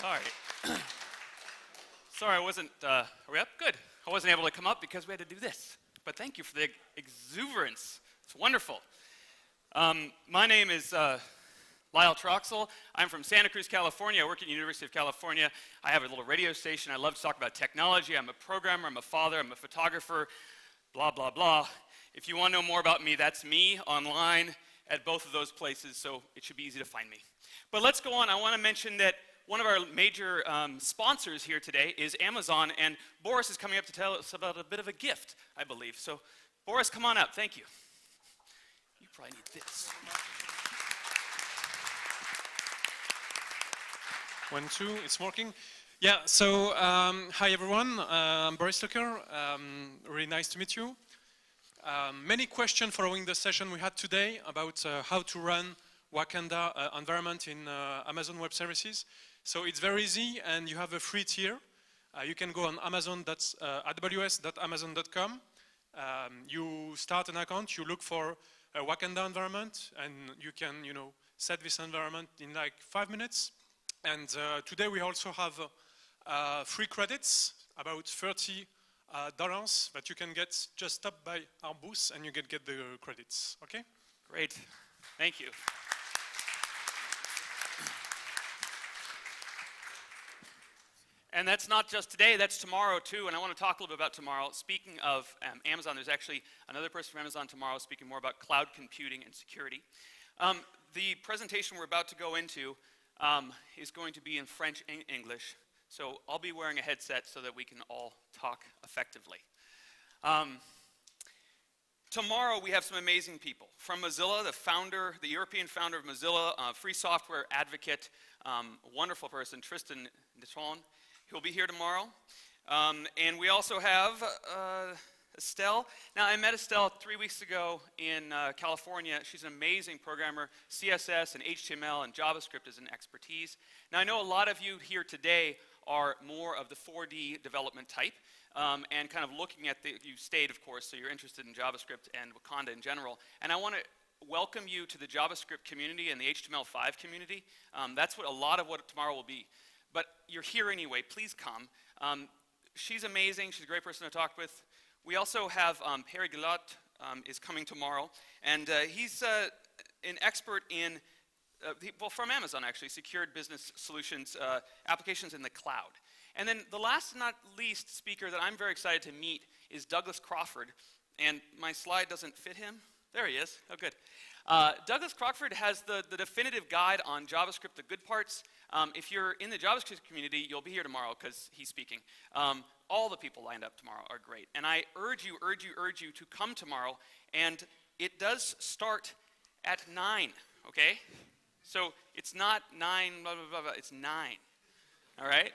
Sorry. Sorry, I wasn't, are we up? Good. I wasn't able to come up because we had to do this. But thank you for the exuberance. It's wonderful. My name is Lyle Troxel. I'm from Santa Cruz, California. I work at the University of California. I have a little radio station. I love to talk about technology. I'm a programmer. I'm a father. I'm a photographer. Blah, blah, blah. If you want to know more about me, that's me online at both of those places, so it should be easy to find me. But let's go on. I want to mention that one of our major sponsors here today is Amazon, and Boris is coming up to tell us about a bit of a gift, I believe. So, Boris, come on up. Thank you. You probably need this. 1, 2, it's working. Yeah, so hi everyone, I'm Boris Tucker, really nice to meet you. Many questions following the session we had today about how to run Wakanda environment in Amazon Web Services. So it's very easy, and you have a free tier. You can go on aws.amazon.com. You start an account, you look for a Wakanda environment, and you can, set this environment in like 5 minutes. And today we also have free credits, about $30 that you can get. Just stop by our booth and you can get the credits, okay? Great, thank you. And that's not just today, that's tomorrow too, and I want to talk a little bit about tomorrow. Speaking of Amazon, there's actually another person from Amazon tomorrow speaking more about cloud computing and security. The presentation we're about to go into is going to be in French and English, so I'll be wearing a headset so that we can all talk effectively. Tomorrow we have some amazing people. From Mozilla, the European founder of Mozilla, free software advocate, wonderful person, Tristan Detron. He'll be here tomorrow. And we also have Estelle. Now, I met Estelle 3 weeks ago in California. She's an amazing programmer. CSS and HTML and JavaScript is an expertise. Now, I know a lot of you here today are more of the 4D development type and kind of looking at you stayed, of course, so you're interested in JavaScript and Wakanda in general. And I want to welcome you to the JavaScript community and the HTML5 community. That's what a lot of what tomorrow will be. But you're here anyway, please come. She's amazing, she's a great person to talk with. We also have Perry Gillot is coming tomorrow, and he's an expert in, well, from Amazon actually, secured business solutions, applications in the cloud. And then the last and not least speaker that I'm very excited to meet is Douglas Crawford, and my slide doesn't fit him. There he is, oh good. Douglas Crawford has the definitive guide on JavaScript, the good parts. If you're in the JavaScript community, you'll be here tomorrow because he's speaking. All the people lined up tomorrow are great. And I urge you to come tomorrow. And it does start at 9, okay? So it's not 9, blah, blah, blah, blah, it's 9, all right?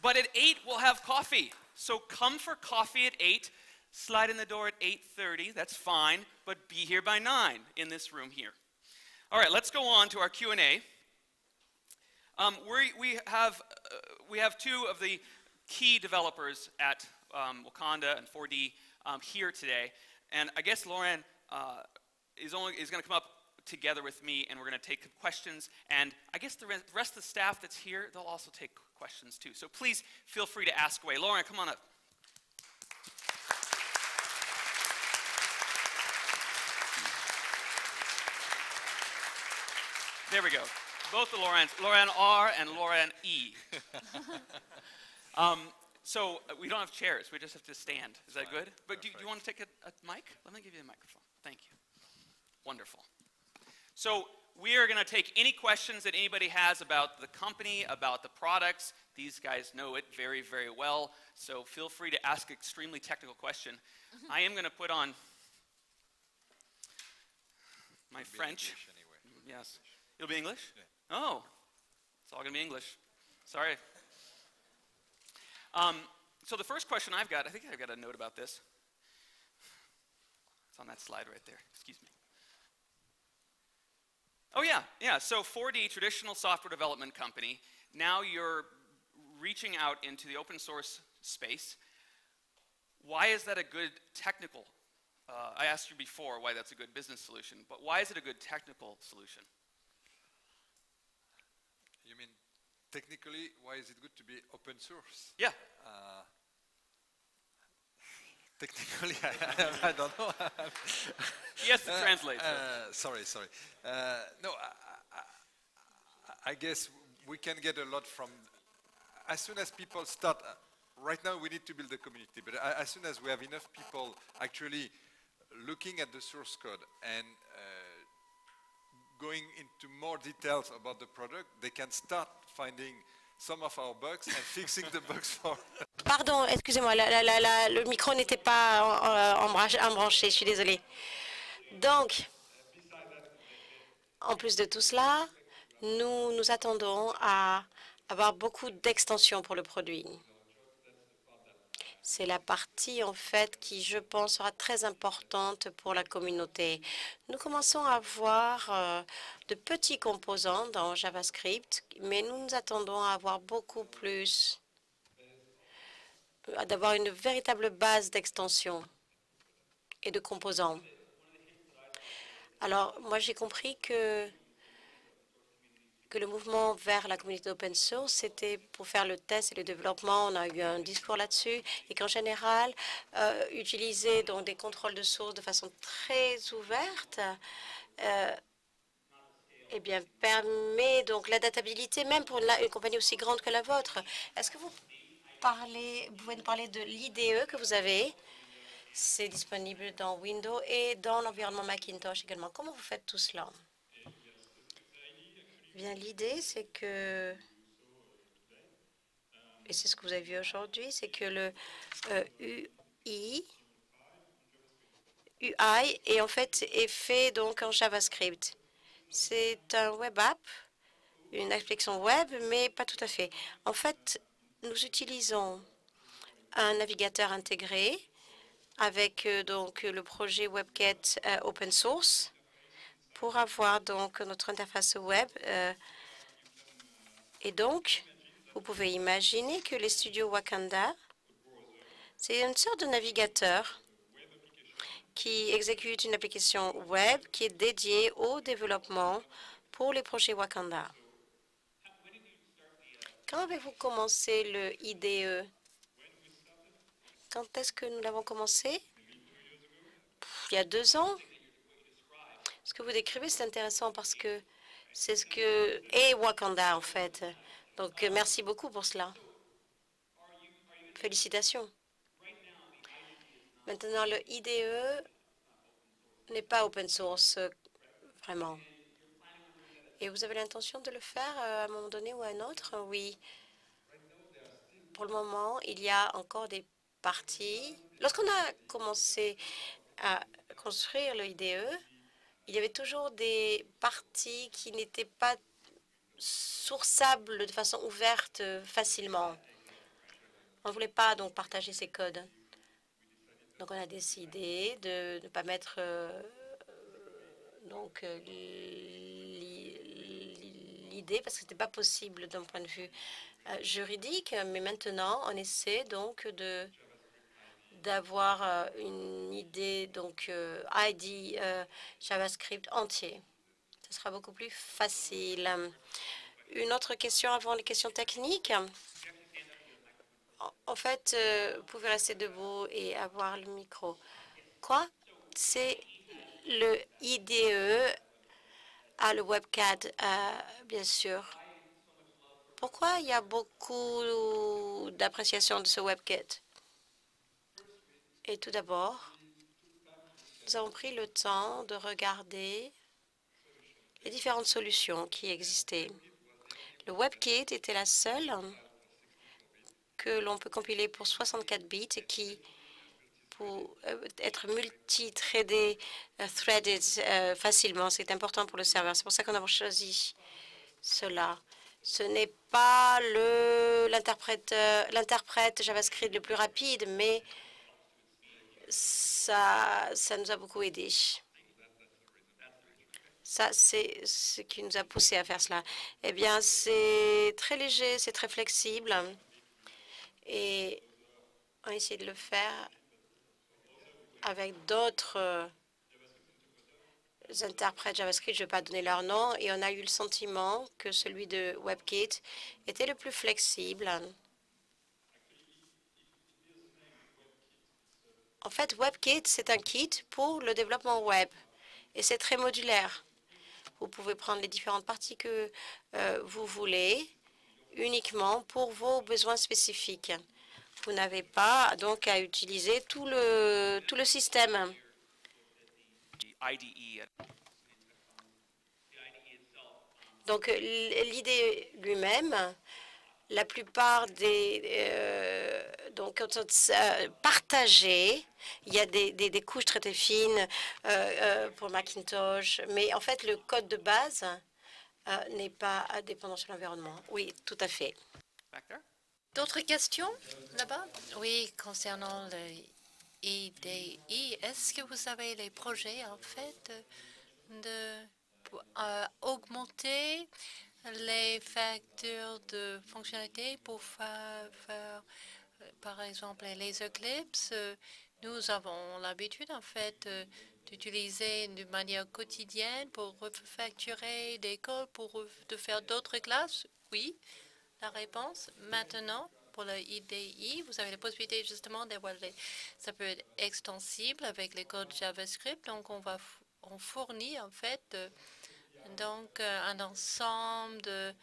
But at 8, we'll have coffee. So come for coffee at 8. Slide in the door at 8:30, that's fine, but be here by 9 in this room here. All right, let's go on to our Q&A. We have 2 of the key developers at Wakanda and 4D here today, and I guess Lauren is going to come up together with me, and we're going to take questions, and I guess the rest of the staff that's here, they'll also take questions too. So please feel free to ask away. Lauren, come on up. There we go. Both the Laurens, Lauren R and Lauren E. So we don't have chairs. We just have to stand. Is that good? But do you want to take a mic? Let me give you a microphone. Thank you. Wonderful. So we are going to take any questions that anybody has about the company, about the products. These guys know it very, very well. So feel free to ask an extremely technical question. I am going to put on my French. Anyway. Yes. It'll be English? Yeah. Oh, it's all going to be English. Sorry. So the first question I've got, I think I've got a note about this. It's on that slide right there. Excuse me. Oh, yeah. So 4D, traditional software development company. Now you're reaching out into the open source space. Why is that a good technical? I asked you before why that's a good business solution, but why is it a good technical solution? You mean technically, why is it good to be open source? Yeah. Technically, I don't know. He has to translate. Sorry. No, I guess we can get a lot from, as soon as people start, right now we need to build a community, but as soon as we have enough people actually looking at the source code and going into more details about the product, they can start finding some of our bugs and fixing the bugs for. Pardon, excusez-moi, le micro n'était pas embranché, je suis désolée. Donc, en plus de tout cela, nous nous attendons à avoir beaucoup d'extensions pour le produit. C'est la partie, en fait, qui, je pense, sera très importante pour la communauté. Nous commençons à avoir de petits composants dans JavaScript, mais nous nous attendons à avoir beaucoup plus, d'avoir une véritable base d'extensions et de composants. Alors, moi, j'ai compris que le mouvement vers la communauté open source, c'était pour faire le test et le développement. On a eu un discours là-dessus et qu'en général, utiliser donc des contrôles de source de façon très ouverte, eh bien, permet donc l'adaptabilité, même pour une compagnie aussi grande que la vôtre. Est-ce que vous pouvez nous parler de l'IDE que vous avez? C'est disponible dans Windows et dans l'environnement Macintosh également. Comment vous faites tout cela? Bien, l'idée, c'est que, et c'est ce que vous avez vu aujourd'hui, c'est que le UI est en fait donc en JavaScript. C'est un web app, une application web, mais pas tout à fait. En fait, nous utilisons un navigateur intégré avec donc le projet WebKit open source pour avoir donc notre interface web. Et donc, vous pouvez imaginer que les studios Wakanda, c'est une sorte de navigateur qui exécute une application web qui est dédiée au développement pour les projets Wakanda. Quand avez-vous commencé le IDE? Quand est-ce que nous l'avons commencé? Il y a 2 ans. Ce que vous décrivez, c'est intéressant parce que c'est ce que est Wakanda, en fait. Donc, merci beaucoup pour cela. Félicitations. Maintenant, le IDE n'est pas open source, vraiment. Et vous avez l'intention de le faire à un moment donné ou à un autre? Oui. Pour le moment, il y a encore des parties. Lorsqu'on a commencé à construire le IDE, il y avait toujours des parties qui n'étaient pas sourçables de façon ouverte facilement. On ne voulait pas donc partager ces codes. Donc on a décidé de ne pas mettre l'idée parce que ce n'était pas possible d'un point de vue juridique. Mais maintenant, on essaie donc d'avoir une idée, donc ID JavaScript entier. Ce sera beaucoup plus facile. Une autre question avant les questions techniques. En fait, vous pouvez rester debout et avoir le micro. Quoi? C'est le IDE à le WebCAD, bien sûr. Pourquoi il y a beaucoup d'appréciation de ce WebKit? Et tout d'abord, nous avons pris le temps de regarder les différentes solutions qui existaient. Le WebKit était la seule que l'on peut compiler pour 64 bits et qui, pour être multi-threaded facilement, c'est important pour le serveur. C'est pour ça qu'on a choisi cela. Ce n'est pas l'interprète JavaScript le plus rapide, mais ça nous a beaucoup aidé. Ça, c'est ce qui nous a poussé à faire cela. Eh bien, c'est très léger, c'est très flexible. Et on a essayé de le faire avec d'autres interprètes JavaScript, je ne vais pas donner leur nom, et on a eu le sentiment que celui de WebKit était le plus flexible. En fait, WebKit, c'est un kit pour le développement web et c'est très modulaire. Vous pouvez prendre les différentes parties que vous voulez uniquement pour vos besoins spécifiques. Vous n'avez pas donc à utiliser tout le système. Donc, l'idée lui-même, la plupart des donc partagés, il y a des couches très fines pour Macintosh, mais en fait le code de base n'est pas dépendant sur l'environnement. Oui, tout à fait. D'autres questions là-bas? Oui, concernant le IDI, est-ce que vous avez les projets en fait de augmenter les facteurs de fonctionnalité pour faire, par exemple, les Eclipse? Nous avons l'habitude, en fait, d'utiliser de manière quotidienne pour refacturer des codes, de faire d'autres classes. Oui, la réponse. Maintenant, pour le IDI, vous avez la possibilité justement d'avoir ça peut être extensible avec les codes JavaScript. Donc, on fournit, en fait, donc, un ensemble de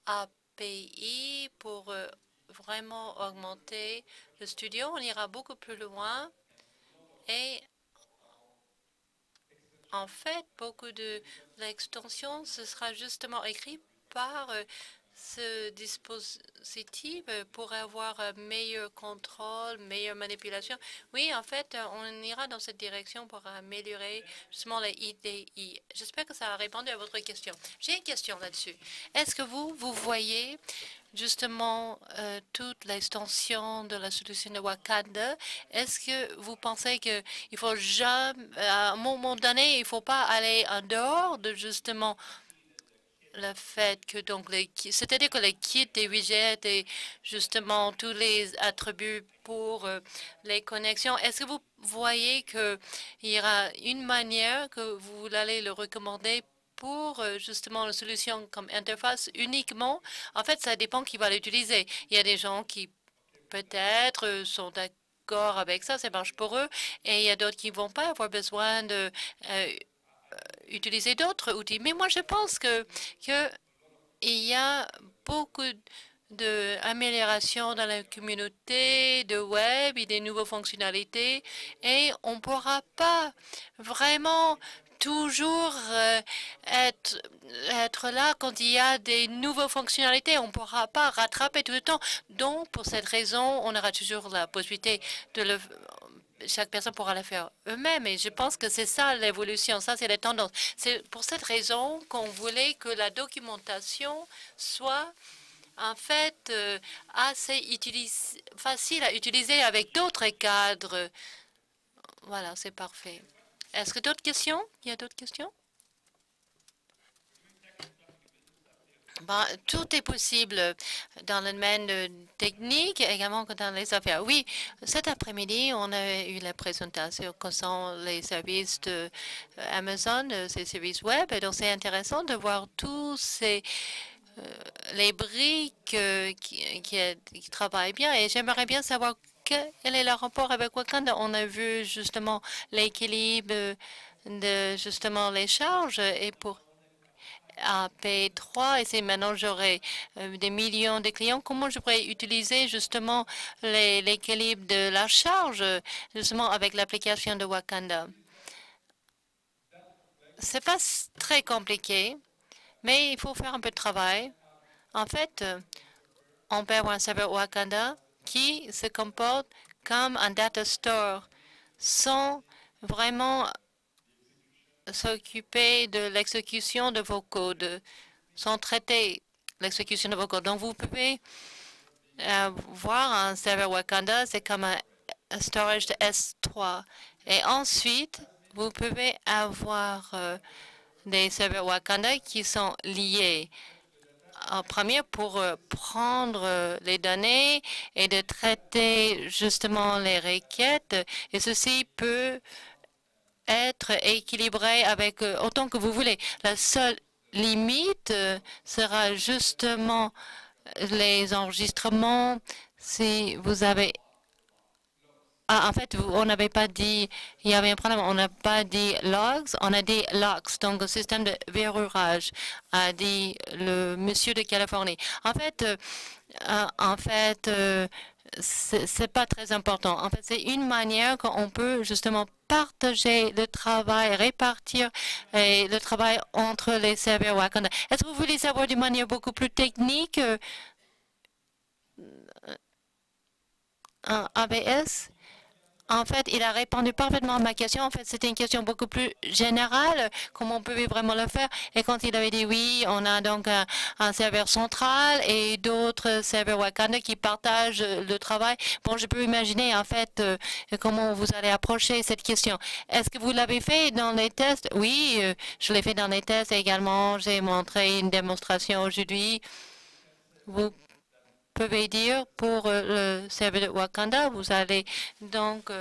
API pour vraiment augmenter le studio. On ira beaucoup plus loin et en fait, beaucoup de l'extension, ce sera justement écrit par ce dispositif pour avoir un meilleur contrôle, meilleure manipulation. Oui, en fait, on ira dans cette direction pour améliorer justement les IDI. J'espère que ça a répondu à votre question. J'ai une question là-dessus. Est-ce que vous voyez justement toute l'extension de la solution de Wakanda? Est-ce que vous pensez qu'il faut jamais, à un moment donné, il ne faut pas aller en dehors de justement le fait que donc c'est-à-dire que les kits des widgets et justement tous les attributs pour les connexions, est-ce que vous voyez qu'il y aura une manière que vous allez le recommander pour justement la solution comme interface uniquement? En fait, ça dépend qui va l'utiliser. Il y a des gens qui peut-être sont d'accord avec ça, ça marche pour eux, et il y a d'autres qui ne vont pas avoir besoin de utiliser d'autres outils. Mais moi, je pense que il y a beaucoup d'améliorations dans la communauté de web et des nouvelles fonctionnalités et on ne pourra pas vraiment toujours être là quand il y a des nouvelles fonctionnalités. On ne pourra pas rattraper tout le temps. Donc, pour cette raison, on aura toujours la possibilité de chaque personne pourra le faire eux-mêmes. Et je pense que c'est ça l'évolution, ça c'est la tendance. C'est pour cette raison qu'on voulait que la documentation soit en fait assez facile à utiliser avec d'autres cadres. Voilà, c'est parfait. Est-ce que d'autres questions? Il y a d'autres questions? Tout est possible dans le domaine technique, également que dans les affaires. Oui, cet après-midi, on a eu la présentation concernant les services de Amazon, ces services web. Et donc, c'est intéressant de voir tous les briques qui travaillent bien. Et j'aimerais bien savoir quel est le rapport avec Wakanda. On a vu justement l'équilibre de justement les charges et pour à P3 et c'est maintenant j'aurai des millions de clients. Comment je pourrais utiliser justement l'équilibre de la charge justement avec l'application de Wakanda? C'est pas très compliqué, mais il faut faire un peu de travail. En fait, on peut avoir un serveur Wakanda qui se comporte comme un data store sans vraiment s'occuper de l'exécution de vos codes, sans traiter l'exécution de vos codes. Donc, vous pouvez voir un serveur Wakanda, c'est comme un storage de S3. Et ensuite, vous pouvez avoir des serveurs Wakanda qui sont liés. En premier, pour prendre les données et de traiter justement les requêtes. Et ceci peut être équilibré avec autant que vous voulez. La seule limite sera justement les enregistrements. Si vous avez en fait, on n'avait pas dit, il y avait un problème, on n'a pas dit logs, on a dit locks, donc système de verrouillage, a dit le monsieur de Californie. C'est pas très important. En fait, c'est une manière qu'on peut justement partager le travail, répartir le travail entre les serveurs Wakanda. Est-ce que vous voulez savoir d'une manière beaucoup plus technique en ABS? En fait, il a répondu parfaitement à ma question. En fait, c'était une question beaucoup plus générale, comment on pouvait vraiment le faire. Et quand il avait dit oui, on a donc un serveur central et d'autres serveurs Wakanda qui partagent le travail. Bon, je peux imaginer en fait comment vous allez approcher cette question. Est-ce que vous l'avez fait dans les tests? Oui, je l'ai fait dans les tests également. J'ai montré une démonstration aujourd'hui. Vous pouvez dire pour le serveur de Wakanda, vous allez donc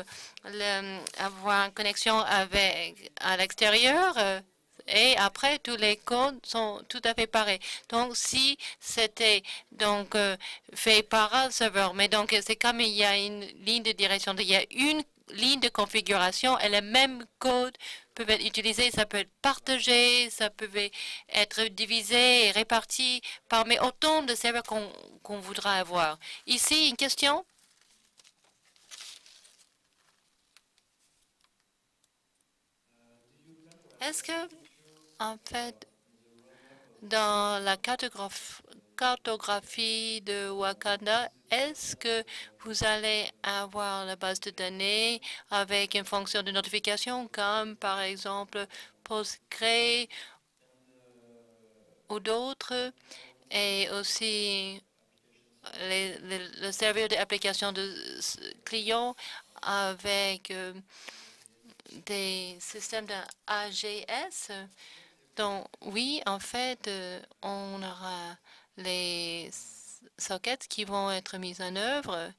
avoir une connexion avec à l'extérieur et après tous les codes sont tout à fait pareils. Donc si c'était donc fait par un serveur, mais donc c'est comme il y a une ligne de direction, il y a une ligne de configuration et les mêmes codes peuvent être utilisés, ça peut être partagé, ça peut être divisé et réparti parmi autant de serveurs qu'on voudra avoir. Ici, une question? Est-ce que, en fait, dans la cartographie de Wakanda, est-ce que vous allez avoir la base de données avec une fonction de notification comme par exemple Postgre ou d'autres et aussi le serveur d'application de clients avec des systèmes d'AGS? Donc, oui, en fait, on aura les sockets qui vont être mis en œuvre.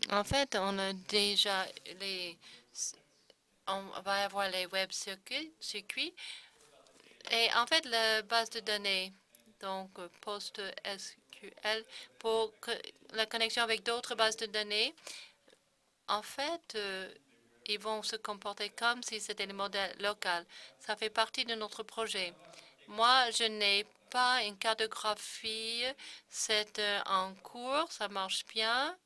En fait, on a déjà on va avoir les web circuits. Et en fait, la base de données, donc PostgreSQL, pour la connexion avec d'autres bases de données, en fait, ils vont se comporter comme si c'était le modèle local. Ça fait partie de notre projet. Moi, je n'ai pas une cartographie. C'est en cours, ça marche bien.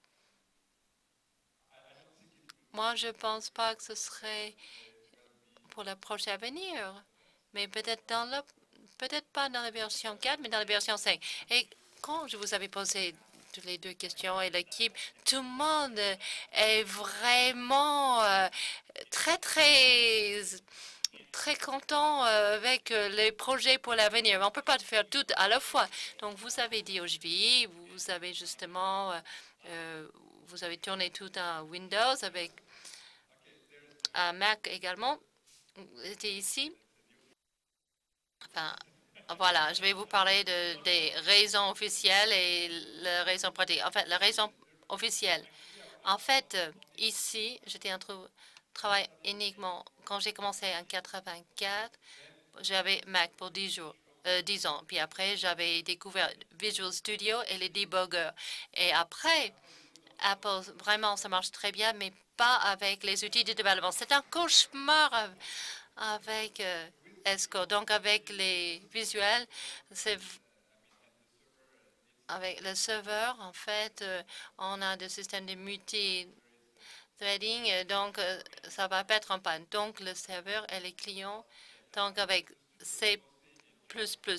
Moi, je ne pense pas que ce serait pour le projet à venir, mais peut-être peut-être pas dans la version 4, mais dans la version 5. Et quand je vous avais posé toutes les deux questions et l'équipe, tout le monde est vraiment très, très, très content avec les projets pour l'avenir. On ne peut pas faire tout à la fois. Donc, vous avez dit aujourd'hui, vous avez justement, vous avez tourné tout un Windows avec un Mac également. Vous étiez ici. Enfin, voilà, je vais vous parler des raisons officielles et les raisons pratiques. En fait, la raison officielle. En fait, ici, j'étais en travail uniquement. Quand j'ai commencé en 84, j'avais Mac pour 10 ans. Puis après, j'avais découvert Visual Studio et les debuggers. Et après, Apple, vraiment, ça marche très bien, mais pas avec les outils de développement. C'est un cauchemar avec ESCO. Donc, avec les visuels, c'est avec le serveur, en fait, on a des systèmes de multi-threading, donc ça va pas être en panne. Donc, le serveur et les clients, donc avec C++.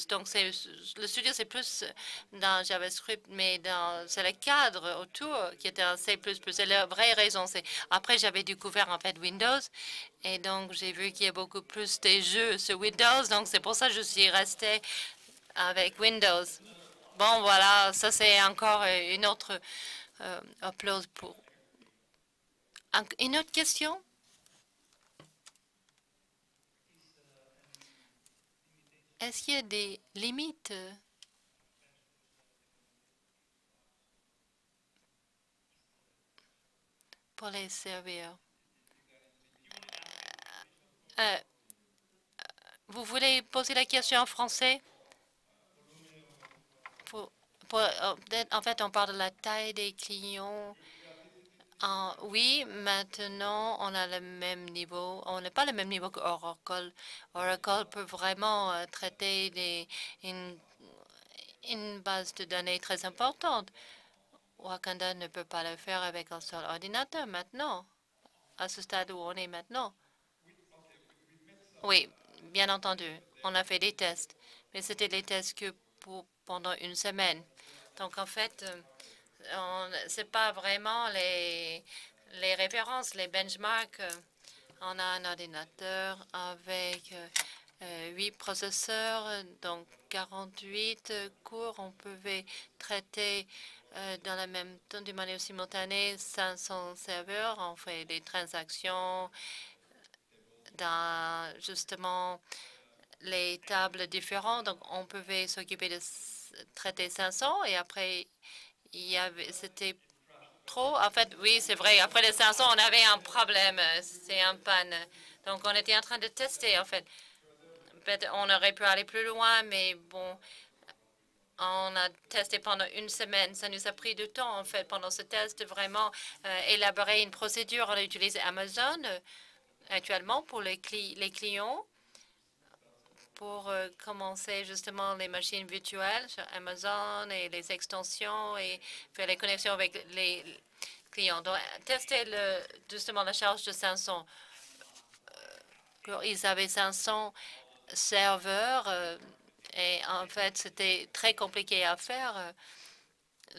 Donc, le studio, c'est plus dans JavaScript, mais c'est le cadre autour qui était en C++. Et la vraie raison, c'est après, j'avais découvert en fait Windows, et donc j'ai vu qu'il y a beaucoup plus de jeux sur Windows. Donc, c'est pour ça que je suis restée avec Windows. Bon, voilà, ça c'est encore une autre upload pour. Une autre question? Est-ce qu'il y a des limites pour les serveurs? Vous voulez poser la question en français? En fait, on parle de la taille des clients. Oui, maintenant, on a le même niveau. On n'est pas le même niveau que Oracle. Oracle peut vraiment traiter une base de données très importante. Wakanda ne peut pas le faire avec un seul ordinateur maintenant, à ce stade où on est maintenant. Oui, bien entendu. On a fait des tests, mais c'était des tests que pendant une semaine. Donc, en fait, ce n'est pas vraiment les références, les benchmarks. On a un ordinateur avec 8 processeurs, donc 48 cours. On pouvait traiter dans la même temps, d'une manière simultanée, 500 serveurs. On fait des transactions dans justement les tables différentes. Donc, on pouvait s'occuper de traiter 500 et après, c'était trop. En fait, oui, c'est vrai. Après les 500, on avait un problème. C'est un panne. Donc, on était en train de tester, en fait. Peut-être on aurait pu aller plus loin, mais bon, on a testé pendant une semaine. Ça nous a pris du temps, en fait, pendant ce test, vraiment élaborer une procédure. On a utilisé Amazon actuellement pour les clients pour commencer justement les machines virtuelles sur Amazon et les extensions et faire les connexions avec les clients. Donc, tester justement la charge de 500. Ils avaient 500 serveurs et en fait, c'était très compliqué à faire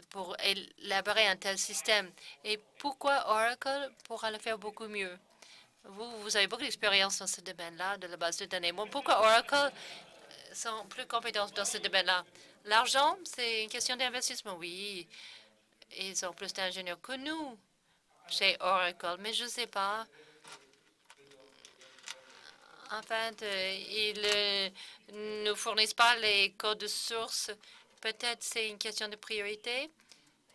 pour élaborer un tel système. Et pourquoi Oracle pourra le faire beaucoup mieux? Vous avez beaucoup d'expérience dans ce domaine-là, de la base de données. Bon, pourquoi Oracle sont plus compétents dans ce domaine-là? L'argent, c'est une question d'investissement, oui. Ils ont plus d'ingénieurs que nous chez Oracle, mais je ne sais pas. En fait, ils ne nous fournissent pas les codes de source. Peut-être c'est une question de priorité.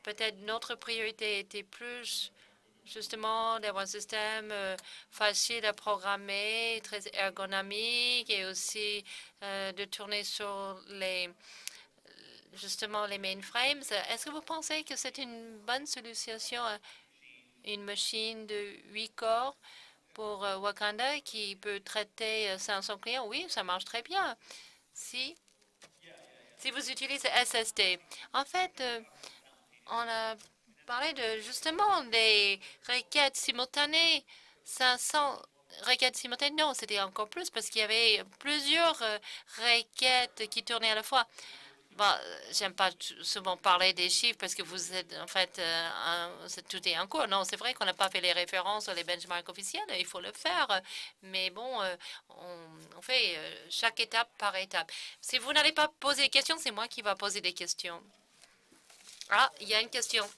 Peut-être notre priorité était plus justement d'avoir un système facile à programmer, très ergonomique et aussi de tourner sur justement les mainframes. Est-ce que vous pensez que c'est une bonne solution, une machine de 8 corps pour Wakanda qui peut traiter 500 clients? Oui, ça marche très bien. Si vous utilisez SSD, en fait, on a parlé de justement des requêtes simultanées. 500 requêtes simultanées, non, c'était encore plus parce qu'il y avait plusieurs requêtes qui tournaient à la fois. Bon, j'aime pas souvent parler des chiffres parce que vous êtes en fait tout est en cours. Non, c'est vrai qu'on n'a pas fait les références ou les benchmarks officiels. Il faut le faire, mais bon, on fait chaque étape par étape. Si vous n'allez pas poser des questions, c'est moi qui va poser des questions. Ah, il y a une question.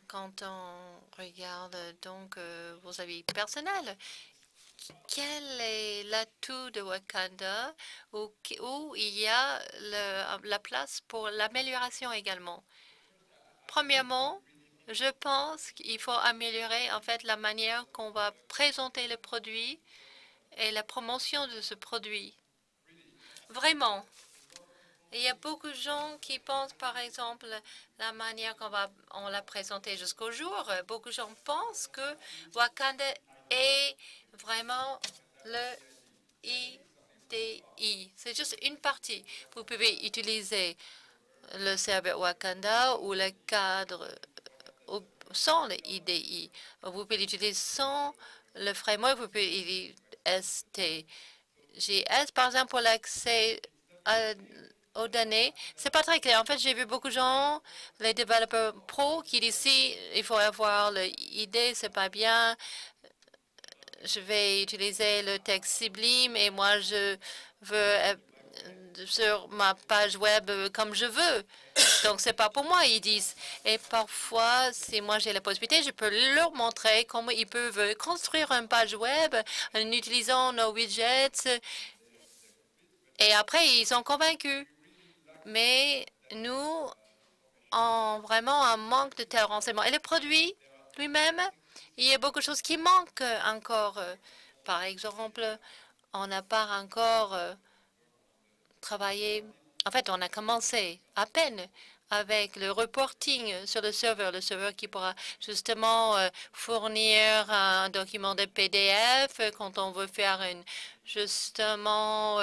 Quand on regarde donc vos avis personnels, quel est l'atout de Wakanda où il y a la place pour l'amélioration également? Premièrement, je pense qu'il faut améliorer en fait la manière qu'on va présenter le produit et la promotion de ce produit. Vraiment. Il y a beaucoup de gens qui pensent, par exemple, la manière on l'a présenté jusqu'au jour. Beaucoup de gens pensent que Wakanda est vraiment le IDI. C'est juste une partie. Vous pouvez utiliser le serveur Wakanda ou le cadre sans le IDI. Vous pouvez l'utiliser sans le framework. Vous pouvez utiliser STGS, par exemple, pour l'accès aux données. C'est pas très clair. En fait, j'ai vu beaucoup de gens, les développeurs pro, qui disent si il faut avoir le ID, c'est pas bien. Je vais utiliser le texte Sublime et moi, je veux sur ma page web comme je veux. Donc, c'est pas pour moi, ils disent. Et parfois, si moi j'ai la possibilité, je peux leur montrer comment ils peuvent construire une page web en utilisant nos widgets. Et après, ils sont convaincus. Mais nous avons vraiment un manque de tel renseignement. Et le produit lui-même, il y a beaucoup de choses qui manquent encore. Par exemple, on n'a pas encore travaillé. En fait, on a commencé à peine avec le reporting sur le serveur qui pourra justement fournir un document de PDF quand on veut faire justement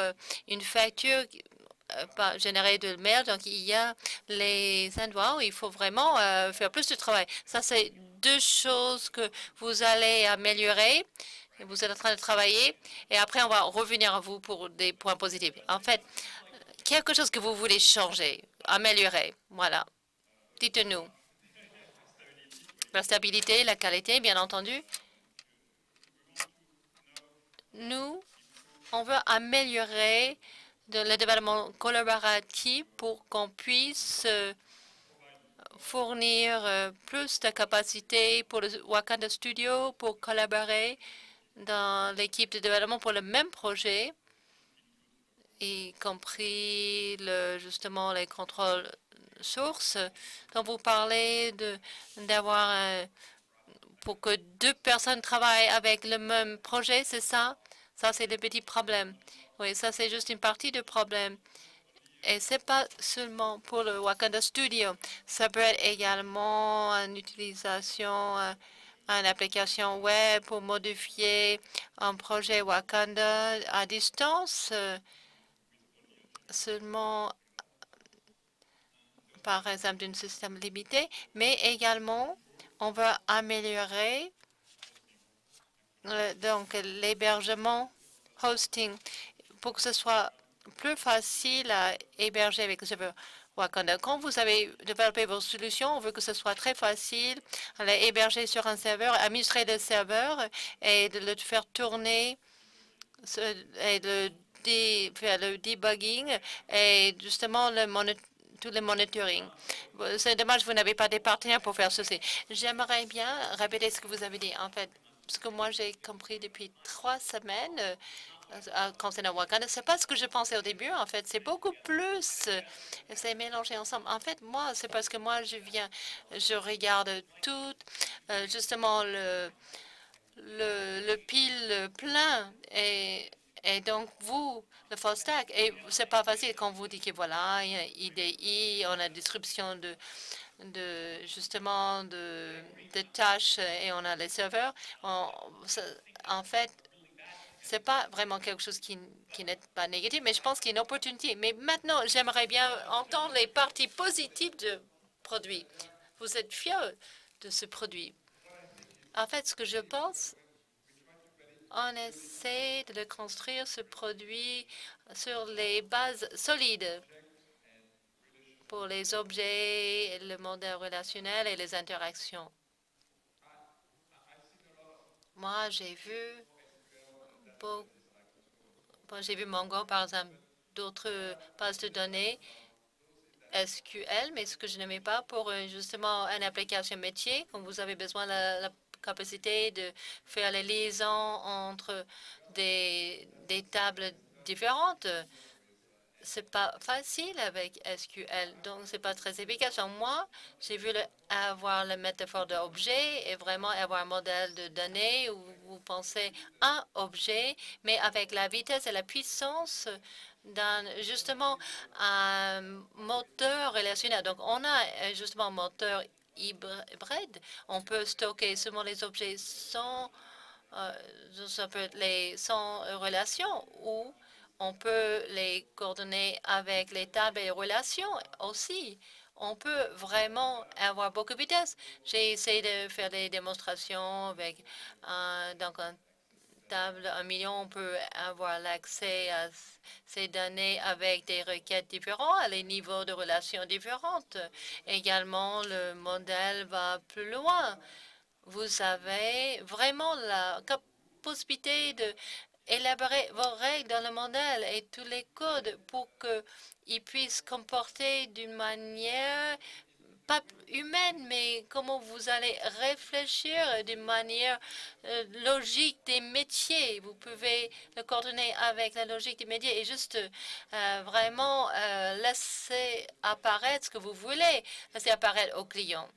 une facture générée de mail. Donc, il y a les endroits où il faut vraiment faire plus de travail. Ça, c'est deux choses que vous allez améliorer. Vous êtes en train de travailler. Et après, on va revenir à vous pour des points positifs. En fait, quelque chose que vous voulez changer, améliorer. Voilà. Dites-nous. La stabilité, la qualité, bien entendu. Nous, on veut améliorer le développement collaboratif pour qu'on puisse fournir plus de capacités pour le Wakanda Studio pour collaborer dans l'équipe de développement pour le même projet, y compris justement les contrôles sources. Donc, vous parlez d'avoir pour que deux personnes travaillent avec le même projet, c'est ça? Ça, c'est le petit problème. Oui, ça, c'est juste une partie du problème. Et ce n'est pas seulement pour le Wakanda Studio. Ça peut être également une utilisation, une application web pour modifier un projet Wakanda à distance, seulement par exemple d'un système limité, mais également on va améliorer donc l'hébergement hosting pour que ce soit plus facile à héberger avec le serveur Wakanda. Quand vous avez développé vos solutions, on veut que ce soit très facile à l'héberger sur un serveur, administrer le serveur et de le faire tourner et faire le debugging et justement tout le monitoring. C'est dommage, vous n'avez pas des partenaires pour faire ceci. J'aimerais bien répéter ce que vous avez dit. En fait, ce que moi j'ai compris depuis 3 semaines concernant Wakanda, c'est pas ce que je pensais au début. En fait, c'est beaucoup plus. C'est mélangé ensemble. En fait, moi, c'est parce que moi, je regarde tout, justement le pile plein et donc, vous, le full stack, et c'est pas facile quand vous dites que voilà, il y a IDI, on a distribution justement de tâches et on a les serveurs. En fait, c'est pas vraiment quelque chose qui n'est pas négatif, mais je pense qu'il y a une opportunité. Mais maintenant, j'aimerais bien entendre les parties positives du produit. Vous êtes fiers de ce produit. En fait, ce que je pense, on essaie de construire ce produit sur les bases solides pour les objets, le modèle relationnel et les interactions. Moi, j'ai vu Mongo, par exemple, d'autres bases de données SQL, mais ce que je n'aimais pas pour justement une application métier, quand vous avez besoin de la capacité de faire les liaisons entre des tables différentes. C'est pas facile avec SQL, donc c'est pas très efficace. Donc moi, j'ai vu avoir la métaphore d'objet et vraiment avoir un modèle de données où vous pensez un objet, mais avec la vitesse et la puissance d'un justement un moteur relationnel. Donc on a justement un moteur hybride. On peut stocker seulement les objets sans relation ou on peut les coordonner avec les tables et les relations aussi. On peut vraiment avoir beaucoup de vitesse. J'ai essayé de faire des démonstrations avec donc un table 1 million. On peut avoir l'accès à ces données avec des requêtes différentes, à des niveaux de relations différentes. Également, le modèle va plus loin. Vous avez vraiment la possibilité de élaborer vos règles dans le modèle et tous les codes pour qu'ils puissent comporter d'une manière pas humaine, mais comment vous allez réfléchir d'une manière logique des métiers. Vous pouvez le coordonner avec la logique des métiers et juste vraiment laisser apparaître ce que vous voulez, laisser apparaître aux clients.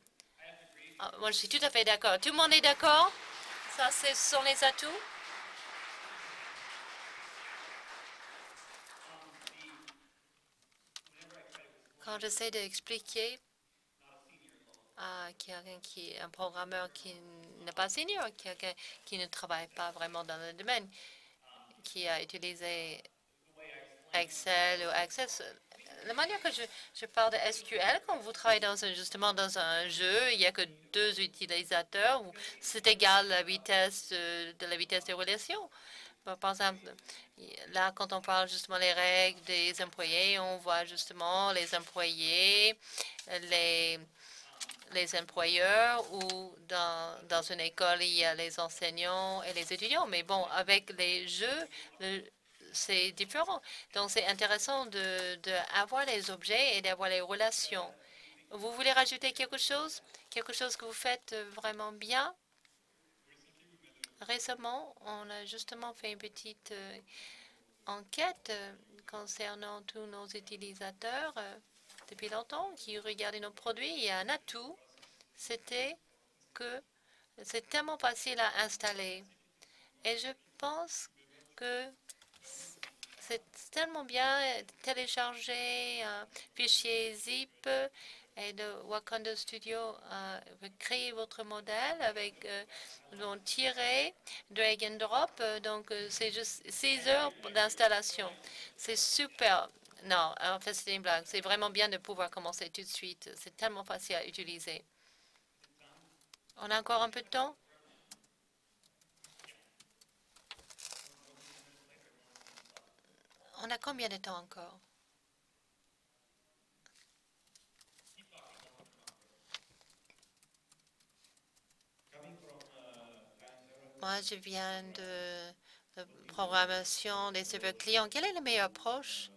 Ah, moi, je suis tout à fait d'accord. Tout le monde est d'accord? Ça, ce sont les atouts. Quand j'essaie d'expliquer à quelqu'un qui est un programmeur qui n'est pas senior, quelqu'un qui ne travaille pas vraiment dans le domaine, qui a utilisé Excel ou Access, la manière que je parle de SQL, quand vous travaillez justement dans un jeu, il n'y a que 2 utilisateurs, c'est égal à la vitesse de la vitesse des relations. Par exemple, là, quand on parle justement des règles des employés, on voit justement les employés, les, les employeurs, ou dans une école, il y a les enseignants et les étudiants. Mais bon, avec les jeux, c'est différent. Donc, c'est intéressant d'avoir les objets et d'avoir les relations. Vous voulez rajouter quelque chose? Quelque chose que vous faites vraiment bien? Récemment, on a justement fait une petite enquête concernant tous nos utilisateurs depuis longtemps qui regardaient nos produits. Et un atout, c'était que c'est tellement facile à installer. Et je pense que c'est tellement bien télécharger un fichier zip et de Wakanda Studio créer votre modèle avec tirer, drag and drop. Donc, c'est juste 6 heures d'installation. C'est super. Non, en fait, c'est une blague. C'est vraiment bien de pouvoir commencer tout de suite. C'est tellement facile à utiliser. On a encore un peu de temps? On a combien de temps encore? Moi, je viens de programmation des serveurs clients. Quelle est la meilleure approche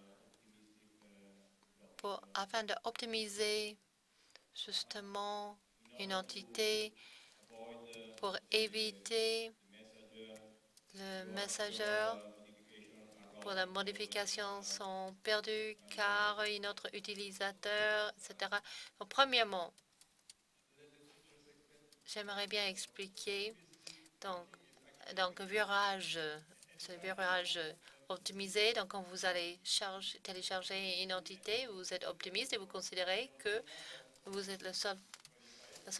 afin d'optimiser justement une entité pour éviter le messageur pour la modification sont perdus car un autre utilisateur, etc. Donc, premièrement, j'aimerais bien expliquer donc virage, ce virage optimisé. Donc, quand vous allez télécharger une entité, vous êtes optimiste et vous considérez que vous êtes la seule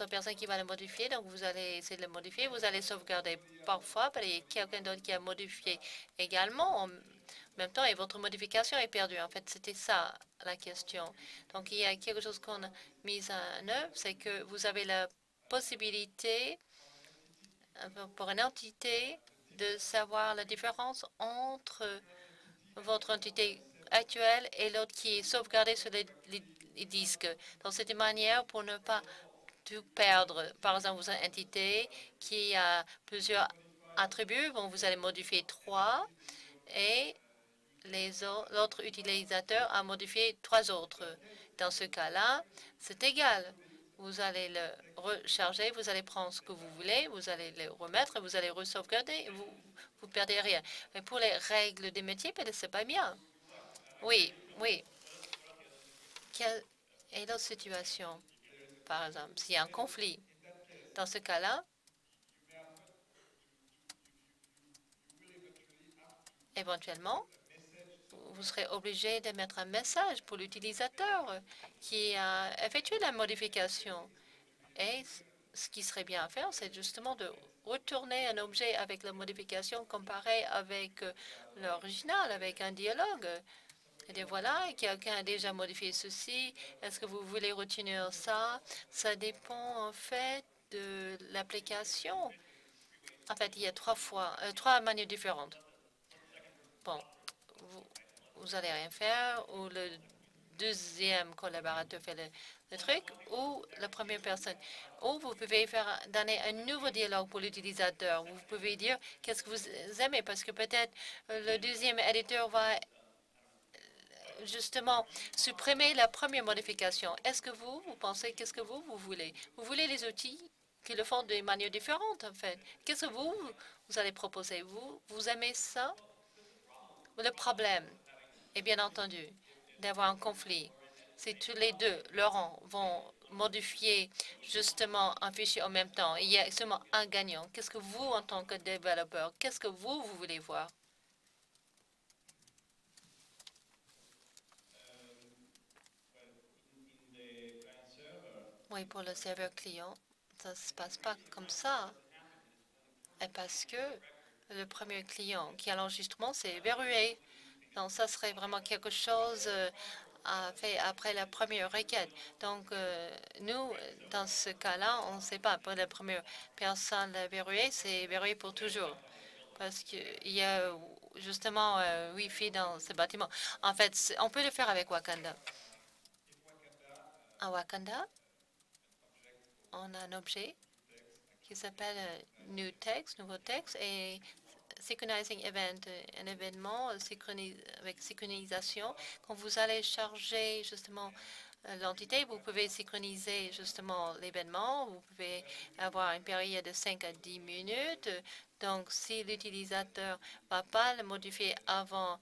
personne qui va le modifier. Donc, vous allez essayer de le modifier. Vous allez sauvegarder parfois, il y a quelqu'un d'autre qui a modifié également en même temps et votre modification est perdue. En fait, c'était ça la question. Donc, il y a quelque chose qu'on a mis en œuvre, c'est que vous avez la possibilité pour une entité de savoir la différence entre votre entité actuelle et l'autre qui est sauvegardée sur les disques. Donc, c'est une manière pour ne pas tout perdre. Par exemple, vous avez une entité qui a plusieurs attributs. Bon, vous allez modifier 3 et l'autre utilisateur a modifié 3 autres. Dans ce cas-là, c'est égal. Vous allez le recharger, vous allez prendre ce que vous voulez, vous allez le remettre, vous allez re-sauvegarder, vous ne perdez rien. Mais pour les règles des métiers, ce n'est pas bien. Oui, oui. Quelle est l'autre situation? Par exemple, s'il y a un conflit, dans ce cas-là, éventuellement, vous serez obligé de mettre un message pour l'utilisateur qui a effectué la modification. Et ce qui serait bien à faire, c'est justement de retourner un objet avec la modification comparé avec l'original, avec un dialogue. Et dire, voilà, quelqu'un a déjà modifié ceci. Est-ce que vous voulez retenir ça? Ça dépend en fait de l'application. En fait, il y a 3 manières différentes. Bon, vous allez rien faire, ou le deuxième collaborateur fait le truc, ou la première personne. Ou vous pouvez donner un nouveau dialogue pour l'utilisateur. Vous pouvez dire qu'est-ce que vous aimez, parce que peut-être le deuxième éditeur va justement supprimer la première modification. Est-ce que vous pensez, qu'est-ce que vous voulez? Vous voulez les outils qui le font de manière différente, en fait. Qu'est-ce que vous allez proposer? Vous aimez ça? Le problème est bien entendu d'avoir un conflit. Si tous les deux, Laurent, vont modifier justement un fichier en même temps. Il y a seulement un gagnant. Qu'est-ce que vous, en tant que développeur, qu'est-ce que vous voulez voir? Oui, pour le serveur client, ça ne se passe pas comme ça. Et parce que le premier client qui a l'enregistrement, c'est verrouillé. Donc, ça serait vraiment quelque chose fait après la première requête. Donc, nous, dans ce cas-là, on ne sait pas. Pour la première personne verrouillée, c'est verrouillé pour toujours. Parce qu'il y a justement Wi-Fi dans ce bâtiment. En fait, on peut le faire avec Wakanda. À Wakanda, on a un objet qui s'appelle New Text, nouveau texte, et Synchronizing Event, un événement avec synchronisation. Quand vous allez charger justement l'entité, vous pouvez synchroniser justement l'événement. Vous pouvez avoir une période de 5 à 10 minutes. Donc, si l'utilisateur ne va pas le modifier avant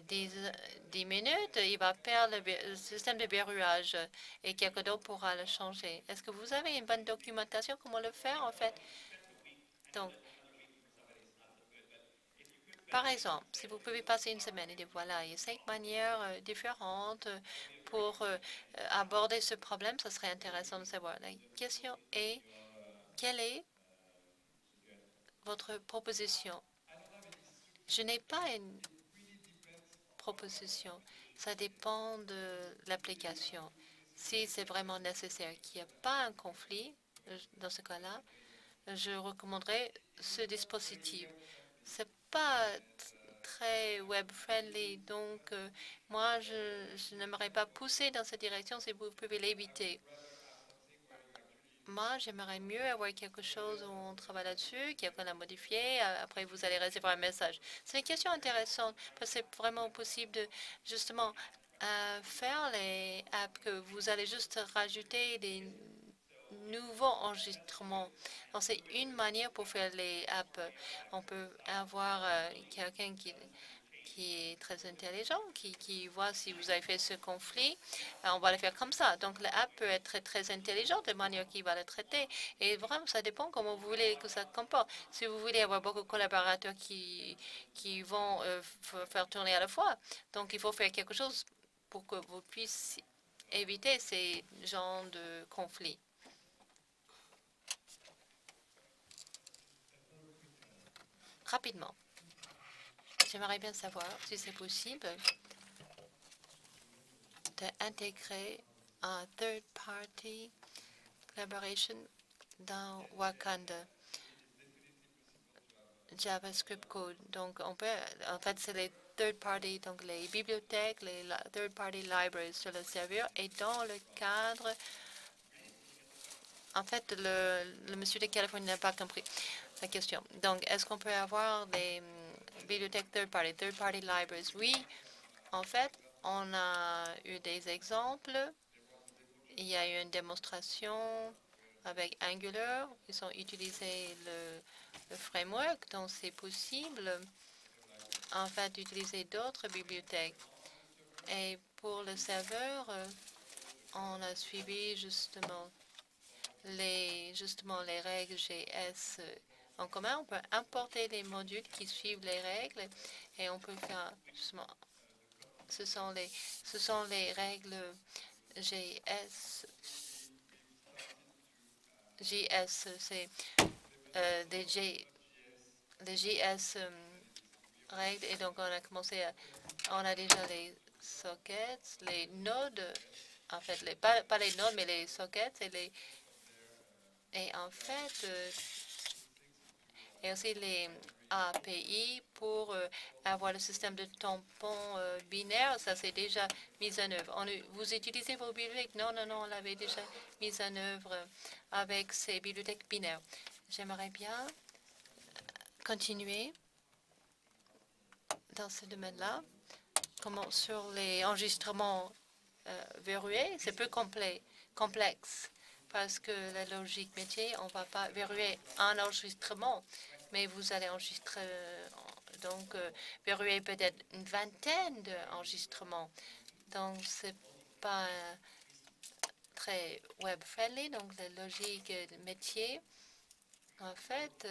10 minutes, il va perdre le système de verrouillage et quelqu'un d'autre pourra le changer. Est-ce que vous avez une bonne documentation comment le faire en fait? Donc, par exemple, si vous pouvez passer une semaine et dire voilà, il y a 5 manières différentes pour aborder ce problème, ce serait intéressant de savoir. La question est, quelle est votre proposition? Je n'ai pas une proposition. Ça dépend de l'application. Si c'est vraiment nécessaire qu'il n'y ait pas un conflit, dans ce cas-là, je recommanderais ce dispositif. C'est pas très web-friendly, donc moi, je n'aimerais pas pousser dans cette direction si vous pouvez l'éviter. Moi, j'aimerais mieux avoir quelque chose où on travaille là-dessus, quelqu'un l'a modifié, après vous allez recevoir un message. C'est une question intéressante parce que c'est vraiment possible de justement faire les apps que vous allez juste rajouter des nouveaux enregistrements. Donc, c'est une manière pour faire les apps. On peut avoir quelqu'un qui est très intelligent, qui voit si vous avez fait ce conflit. On va le faire comme ça. Donc, l'app peut être très intelligente de manière qu'il va le traiter. Et vraiment, ça dépend comment vous voulez que ça comporte. Si vous voulez avoir beaucoup de collaborateurs qui vont faire tourner à la fois, donc il faut faire quelque chose pour que vous puissiez éviter ces genres de conflits. Rapidement. J'aimerais bien savoir si c'est possible d'intégrer un third-party collaboration dans Wakanda JavaScript code. Donc, on peut, en fait, c'est les third-party, donc les bibliothèques, les third-party libraries sur le serveur. Et dans le cadre, en fait, le monsieur de Californie n'a pas compris la question. Donc, est-ce qu'on peut avoir des bibliothèques third-party libraries? Oui, en fait, on a eu des exemples. Il y a eu une démonstration avec Angular. Ils ont utilisé le framework, donc c'est possible, en fait, d'utiliser d'autres bibliothèques. Et pour le serveur, on a suivi justement les règles GS en commun. On peut importer les modules qui suivent les règles et on peut faire justement, ce sont les règles GS. JS, c'est des JS règles. Et donc, on a commencé on a déjà les sockets, les nodes, en fait, pas les nodes, mais les sockets et en fait, et aussi les API pour avoir le système de tampons binaire. Ça, c'est déjà mis en œuvre. Vous utilisez vos bibliothèques? Non, on l'avait déjà mis en œuvre avec ces bibliothèques binaires. J'aimerais bien continuer dans ce domaine-là. Comment sur les enregistrements verrouillés, c'est peu complexe parce que la logique métier, on ne va pas verrouiller un enregistrement, mais vous allez enregistrer, donc verrouiller peut-être une vingtaine d'enregistrements. Donc, ce n'est pas très web-friendly, donc la logique métier, en fait,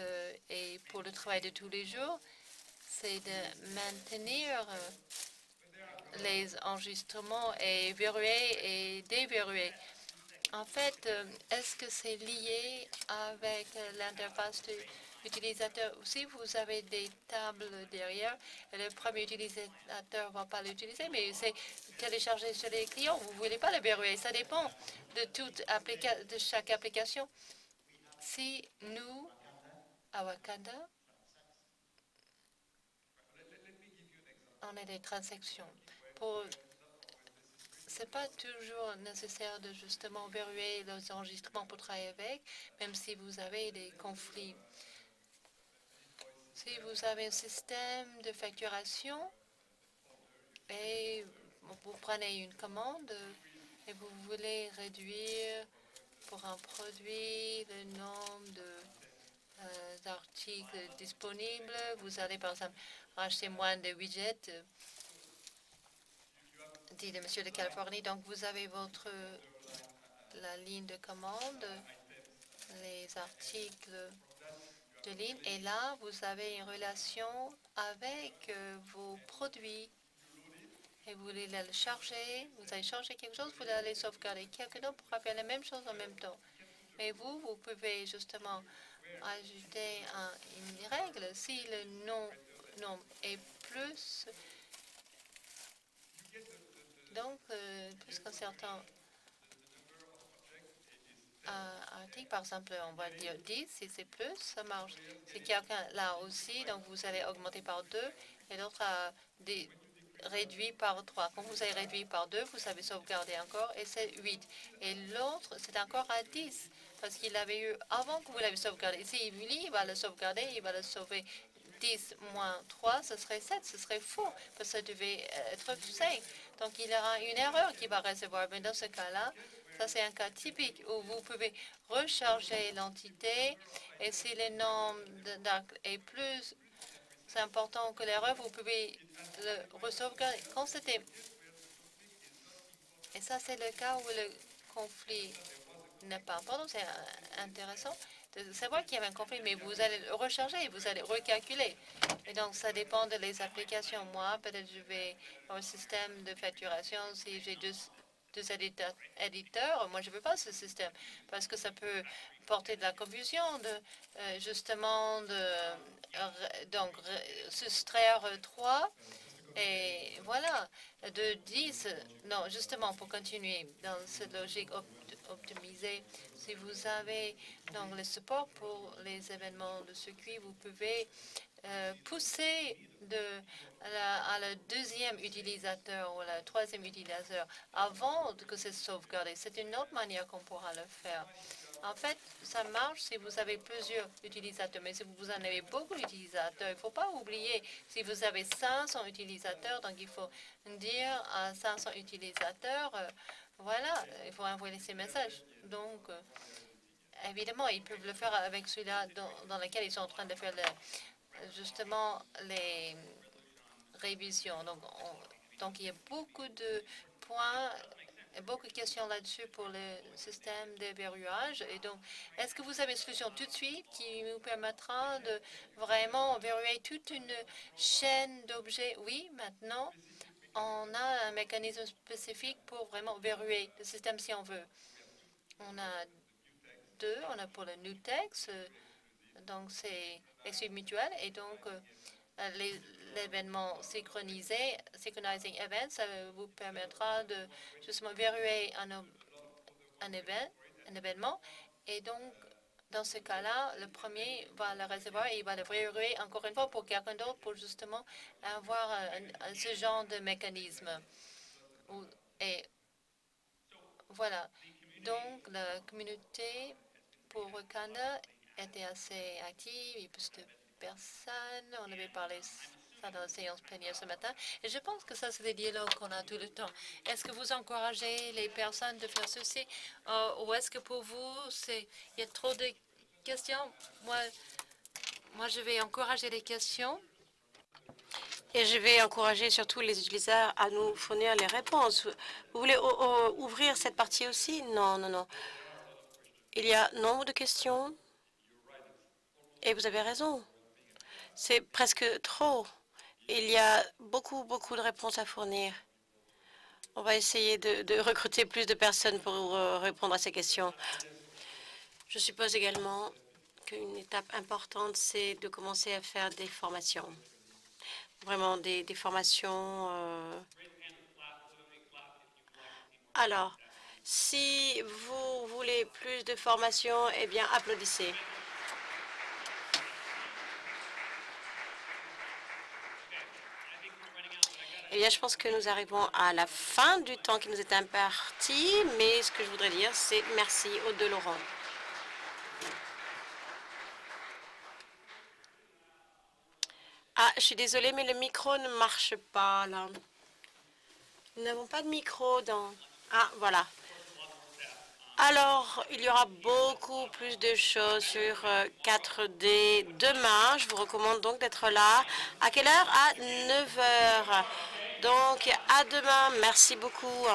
et pour le travail de tous les jours, c'est de maintenir les enregistrements et verrouiller et déverrouiller. En fait, est-ce que c'est lié avec l'interface de l'utilisateur? Si vous avez des tables derrière, et le premier utilisateur ne va pas l'utiliser, mais c'est téléchargé sur les clients, vous ne voulez pas le verrouiller. Ça dépend de chaque application. Si nous, à Wakanda, on a des transactions. Ce n'est pas toujours nécessaire de justement verrouiller les enregistrements pour travailler avec, même si vous avez des conflits. Si vous avez un système de facturation et vous prenez une commande et vous voulez réduire pour un produit le nombre d'articles disponibles, vous allez par exemple acheter moins de widgets, dit le monsieur de Californie. Donc vous avez la ligne de commande, les articles de ligne, et là vous avez une relation avec vos produits. Et vous voulez le charger, vous allez charger quelque chose, vous allez sauvegarder. Quelqu'un d'autre pourra faire la même chose en même temps. Mais vous pouvez justement ajouter une règle. Si le nom est plus, donc plus qu'un certain article, par exemple, on va dire 10, si c'est plus, ça marche. Si quelqu'un là aussi, donc vous allez augmenter par 2 et l'autre a réduit par 3. Quand vous avez réduit par 2, vous savez sauvegarder encore et c'est 8. Et l'autre, c'est encore à 10 parce qu'il avait eu avant que vous l'avez sauvegardé. Si lui, il va le sauvegarder, il va le sauver 10 moins 3, ce serait 7. Ce serait faux parce que ça devait être 5. Donc, il y aura une erreur qui va recevoir. Mais dans ce cas-là, ça, c'est un cas typique où vous pouvez recharger l'entité et si le nombre est plus important que l'erreur, vous pouvez le re-sauvegarder. Constater. Et ça, c'est le cas où le conflit n'est pas important. C'est intéressant de savoir qu'il y avait un conflit, mais vous allez le recharger et vous allez recalculer. Et donc, ça dépend de les applications. Moi, peut-être je vais au système de facturation si j'ai deux éditeurs. Moi, je ne veux pas ce système parce que ça peut porter de la confusion, justement, donc soustraire 3. Et voilà, de 10, non, justement, pour continuer dans cette logique optimisée, si vous avez donc le support pour les événements de circuit, vous pouvez pousser à le deuxième utilisateur ou le troisième utilisateur avant que c'est sauvegardé. C'est une autre manière qu'on pourra le faire. En fait, ça marche si vous avez plusieurs utilisateurs, mais si vous en avez beaucoup d'utilisateurs, il ne faut pas oublier, si vous avez 500 utilisateurs, donc il faut dire à 500 utilisateurs, voilà, il faut envoyer ces messages. Donc, évidemment, ils peuvent le faire avec celui-là dans lequel ils sont en train de faire justement les révisions. Donc, il y a beaucoup de points, beaucoup de questions là-dessus pour le système de verrouillage. Et donc, est-ce que vous avez une solution tout de suite qui nous permettra de vraiment verrouiller toute une chaîne d'objets? Oui, maintenant, on a un mécanisme spécifique pour vraiment verrouiller le système si on veut. On a deux. On a pour le Nutex, donc c'est exclu mutuel. Et donc, l'événement synchronisé, Synchronizing Event, ça vous permettra de justement verrouiller un événement. Et donc, dans ce cas-là, le premier va le recevoir et il va le verrouiller encore une fois pour quelqu'un d'autre pour justement avoir ce genre de mécanisme. Et voilà. Donc, la communauté pour Wakanda était assez active, il y a plus de personnes. On avait parlé ça dans la séance plénière ce matin. Et je pense que ça, c'est des dialogues qu'on a tout le temps. Est-ce que vous encouragez les personnes de faire ceci? Ou est-ce que pour vous, il y a trop de questions? Moi, je vais encourager les questions. Et je vais encourager surtout les utilisateurs à nous fournir les réponses. Vous voulez ouvrir cette partie aussi? Non, non, non. Il y a nombre de questions. Et vous avez raison. C'est presque trop. Il y a beaucoup, beaucoup de réponses à fournir. On va essayer de recruter plus de personnes pour répondre à ces questions. Je suppose également qu'une étape importante, c'est de commencer à faire des formations. Vraiment des formations. Alors, si vous voulez plus de formations, eh bien, applaudissez. Eh bien, je pense que nous arrivons à la fin du temps qui nous est imparti, mais ce que je voudrais dire, c'est merci aux deux Laurent. Ah, je suis désolée, mais le micro ne marche pas, là. Nous n'avons pas de micro dans... Ah, voilà. Alors, il y aura beaucoup plus de choses sur 4D demain. Je vous recommande donc d'être là. À quelle heure? À 9 h. Donc, à demain. Merci beaucoup.